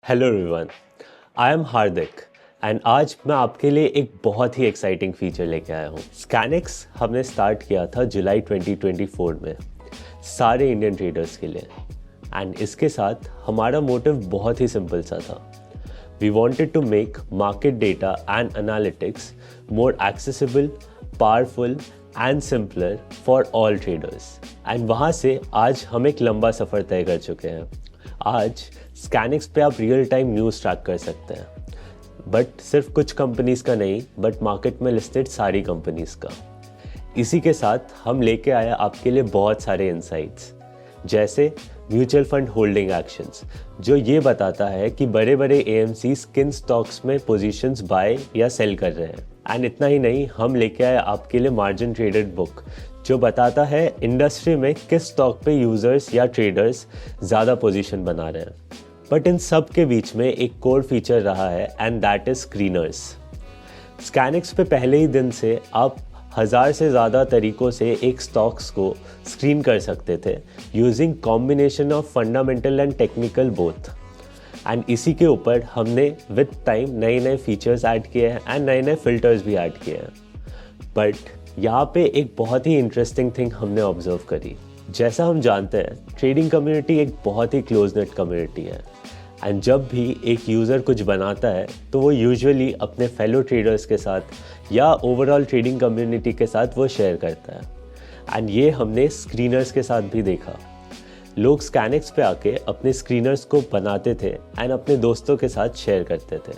Hello everyone, I am Hardik and आज मैं आपके लिए एक बहुत ही एक्साइटिंग फीचर लेके आया हूँ। स्कैनिक्स हमने स्टार्ट किया था जुलाई 2024 में सारे इंडियन ट्रेडर्स के लिए एंड इसके साथ हमारा मोटिव बहुत ही सिंपल सा था। We wanted to make market data and analytics more accessible, powerful and simpler for all traders. And वहाँ से आज हम एक लंबा सफ़र तय कर चुके हैं। आज स्कैनिक्स पे आप रियल टाइम न्यूज़ ट्रैक कर सकते हैं, बट सिर्फ कुछ कंपनीज़ का नहीं, बट मार्केट में लिस्टेड सारी कंपनीज़ का। इसी के साथ हम लेके आए आपके लिए बहुत सारे इंसाइट्स, जैसे म्यूचुअल फंड होल्डिंग एक्शंस, जो ये बताता है कि बड़े बड़े एएमसीज किन स्टॉक्स में पोजीशंस बाय या सेल कर रहे हैं। एंड इतना ही नहीं, हम लेके आए आपके लिए मार्जिन ट्रेडेड बुक, जो बताता है इंडस्ट्री में किस स्टॉक पे यूजर्स या ट्रेडर्स ज़्यादा पोजीशन बना रहे हैं। बट इन सब के बीच में एक कोर फीचर रहा है एंड दैट इज स्क्रीनर्स। स्कैनिक्स पे पहले ही दिन से आप 1000 से ज़्यादा तरीक़ों से एक स्टॉक्स को स्क्रीन कर सकते थे using combination of fundamental and technical both. And इसी के ऊपर हमने विद टाइम नए नए फीचर्स ऐड किए हैं एंड नए नए फिल्टर्स भी ऐड किए हैं। बट यहाँ पे एक बहुत ही इंटरेस्टिंग थिंग हमने ऑब्जर्व करी। जैसा हम जानते हैं, ट्रेडिंग कम्युनिटी एक बहुत ही क्लोज नेट कम्युनिटी है एंड जब भी एक यूज़र कुछ बनाता है तो वो यूजुअली अपने फेलो ट्रेडर्स के साथ या ओवरऑल ट्रेडिंग कम्युनिटी के साथ वो शेयर करता है। एंड ये हमने स्क्रीनर्स के साथ भी देखा। लोग स्कैनिक्स पे आके अपने स्क्रीनर्स को बनाते थे एंड अपने दोस्तों के साथ शेयर करते थे।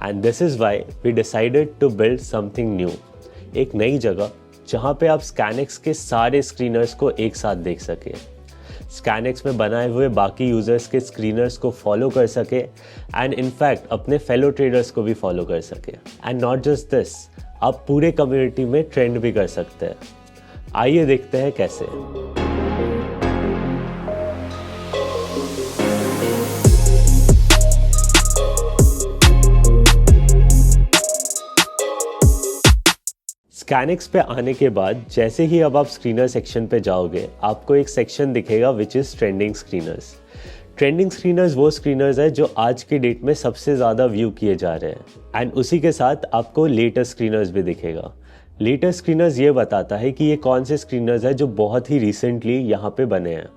And this is why we decided to build something new, एक नई जगह जहाँ पे आप स्कैनिक्स के सारे स्क्रीनर्स को एक साथ देख सके, स्कैनिक्स में बनाए हुए बाकी यूज़र्स के स्क्रीनर्स को फॉलो कर सके एंड इनफैक्ट अपने फेलो ट्रेडर्स को भी फॉलो कर सके। एंड नॉट जस्ट दिस, आप पूरे कम्युनिटी में ट्रेंड भी कर सकते हैं। आइए देखते हैं कैसे। स्कैनिक्स पे आने के बाद जैसे ही अब आप स्क्रीनर सेक्शन पे जाओगे, आपको एक सेक्शन दिखेगा which is trending screeners. Trending screeners वो स्क्रीनर्स है जो आज की डेट में सबसे ज़्यादा व्यू किए जा रहे हैं। एंड उसी के साथ आपको लेटेस्ट स्क्रीनर्स भी दिखेगा। लेटेस्ट स्क्रीनर्स ये बताता है कि ये कौन से स्क्रीनर्स है जो बहुत ही रिसेंटली यहाँ पे बने हैं।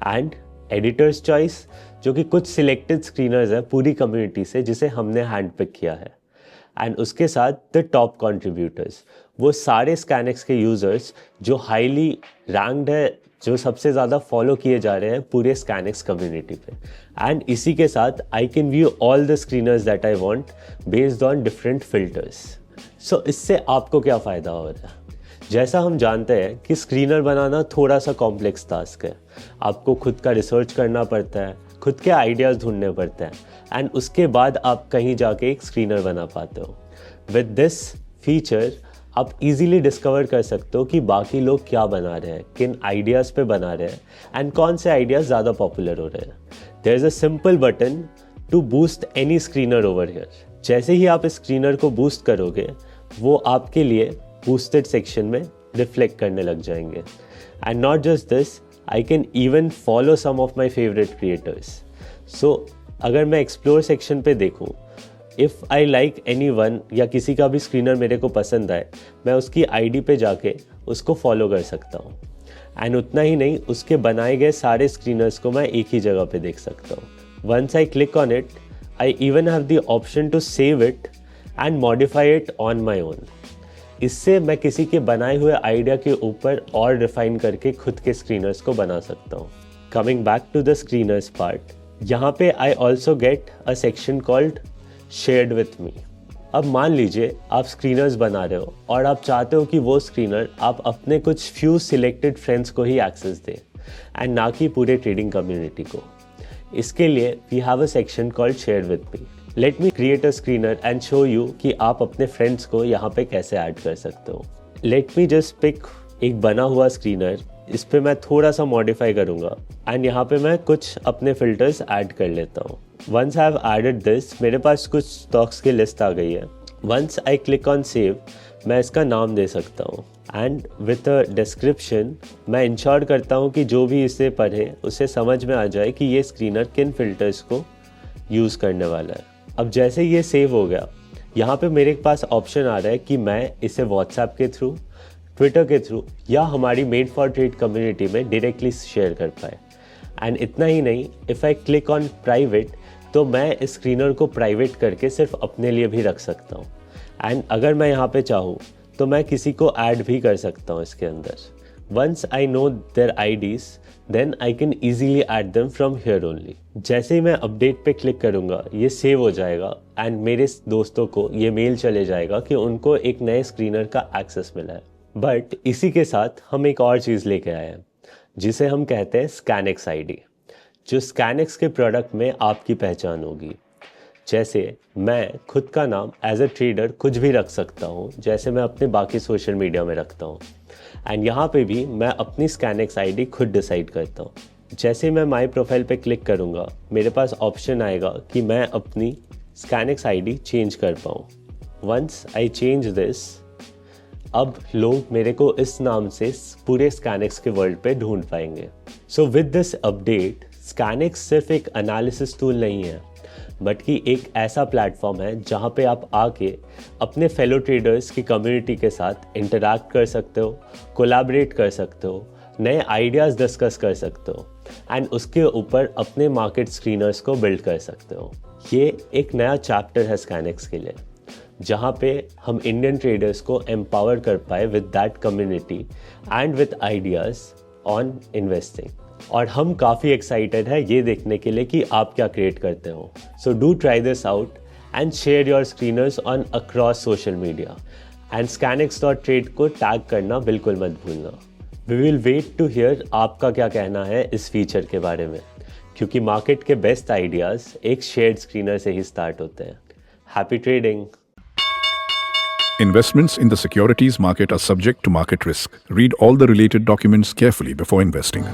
एंड एडिटर्स चॉइस, जो कि कुछ सिलेक्टेड स्क्रीनर्स है पूरी कम्युनिटी से जिसे हमने हैंड पिक किया है। एंड उसके साथ द टॉप कंट्रीब्यूटर्स, वो सारे स्कैनिक्स के यूज़र्स जो हाईली रैंक्ड है, जो सबसे ज़्यादा फॉलो किए जा रहे हैं पूरे स्कैनिक्स कम्युनिटी पे। एंड इसी के साथ I can view all the screeners that I want based on different filters. So इससे आपको क्या फ़ायदा हो रहा है? जैसा हम जानते हैं कि स्क्रीनर बनाना थोड़ा सा कॉम्प्लेक्स टास्क है। आपको खुद का रिसर्च करना पड़ता है, खुद के आइडियाज़ ढूंढने पड़ते हैं एंड उसके बाद आप कहीं जाके एक स्क्रीनर बना पाते हो। विद दिस फीचर आप इजीली डिस्कवर कर सकते हो कि बाकी लोग क्या बना रहे हैं, किन आइडियाज़ पे बना रहे हैं एंड कौन से आइडियाज़ ज़्यादा पॉपुलर हो रहे हैं। There is a simple button to boost any screener over here. जैसे ही आप इस स्क्रीनर को बूस्ट करोगे, वो आपके लिए बूस्टेड सेक्शन में रिफ्लेक्ट करने लग जाएंगे। And not just this, I can even follow some of my favourite creators. So अगर मैं एक्सप्लोर सेक्शन पे देखूँ, if I like any one या किसी का भी स्क्रीनर मेरे को पसंद आए, मैं उसकी आईडी पे जाके उसको फॉलो कर सकता हूँ। एंड उतना ही नहीं, उसके बनाए गए सारे स्क्रीनर्स को मैं एक ही जगह पे देख सकता हूँ। Once I click on it, I even have the option to save it and modify it on my own. इससे मैं किसी के बनाए हुए आइडिया के ऊपर और रिफाइन करके खुद के स्क्रीनर्स को बना सकता हूँ। Coming back to the screeners part, यहाँ पे I also get a section called shared with me. अब मान लीजिए आप स्क्रीनर्स बना रहे हो और आप चाहते हो कि वो स्क्रीनर आप अपने कुछ फ्यू सिलेक्टेड फ्रेंड्स को ही एक्सेस दें एंड ना कि पूरे ट्रेडिंग कम्युनिटी को। इसके लिए we have a section called shared with me. Let me create a screener and show you कि आप अपने फ्रेंड्स को यहाँ पे कैसे ऐड कर सकते हो। लेट मी जस्ट पिक एक बना हुआ स्क्रीनर, इस पर मैं थोड़ा सा मॉडिफाई करूँगा एंड यहाँ पे मैं कुछ अपने फिल्टर्स ऐड कर लेता हूँ। Once I have added this, मेरे पास कुछ स्टॉक्स की लिस्ट आ गई है। Once I click on save, मैं इसका नाम दे सकता हूँ एंड विथ अ डिस्क्रिप्शन मैं इंश्योर करता हूँ कि जो भी इसे पढ़े उसे समझ में आ जाए कि ये स्क्रीनर किन फिल्टर्स को यूज़ करने वाला है। अब जैसे ये सेव हो गया, यहाँ पे मेरे पास ऑप्शन आ रहा है कि मैं इसे व्हाट्सएप के थ्रू, ट्विटर के थ्रू या हमारी मेड फॉर ट्रेड कम्युनिटी में डायरेक्टली शेयर कर पाए। एंड इतना ही नहीं, if I click on private तो मैं इस स्क्रीनर को प्राइवेट करके सिर्फ अपने लिए भी रख सकता हूँ। एंड अगर मैं यहाँ पे चाहूँ तो मैं किसी को ऐड भी कर सकता हूँ इसके अंदर। Once I know their IDs then I can easily add them from here only. जैसे ही मैं अपडेट पे क्लिक करूँगा ये सेव हो जाएगा एंड मेरे दोस्तों को ये मेल चले जाएगा कि उनको एक नए स्क्रीनर का एक्सेस मिला है। बट इसी के साथ हम एक और चीज़ लेके आए हैं जिसे हम कहते हैं स्कैनएक्स आईडी, जो स्कैनएक्स के प्रोडक्ट में आपकी पहचान होगी। जैसे मैं खुद का नाम एज अ ट्रेडर कुछ भी रख सकता हूँ, जैसे मैं अपने बाकी सोशल मीडिया में रखता हूँ। एंड यहाँ पे भी मैं अपनी स्कैनएक्स आईडी खुद डिसाइड करता हूँ। जैसे मैं माई प्रोफाइल पे क्लिक करूँगा मेरे पास ऑप्शन आएगा कि मैं अपनी स्कैनएक्स आईडी चेंज कर पाऊँ। वंस आई चेंज दिस, अब लोग मेरे को इस नाम से पूरे स्कैनएक्स के वर्ल्ड पे ढूंढ पाएंगे। सो विद दिस अपडेट स्कैनएक्स सिर्फ एक एनालिसिस टूल नहीं है, बल्कि एक ऐसा प्लेटफॉर्म है जहां पे आप आके अपने फेलो ट्रेडर्स की कम्युनिटी के साथ इंटरैक्ट कर सकते हो, कोलैबोरेट कर सकते हो, नए आइडियाज़ डिस्कस कर सकते हो एंड उसके ऊपर अपने मार्केट स्क्रीनर्स को बिल्ड कर सकते हो। ये एक नया चैप्टर है स्कैनएक्स के लिए, जहाँ पे हम इंडियन ट्रेडर्स को एम्पावर कर पाए with that community and with ideas on investing. और हम काफ़ी एक्साइटेड है ये देखने के लिए कि आप क्या क्रिएट करते हो। So do try this out and share your screeners on across social media and scanx.trade को टैग करना बिल्कुल मत भूलना। We will wait to hear आपका क्या कहना है इस फीचर के बारे में, क्योंकि मार्केट के बेस्ट आइडियाज़ एक शेयर्ड स्क्रीनर से ही स्टार्ट होते हैं। Happy trading. Investments in the securities market are subject to market risk. Read all the related documents carefully before investing.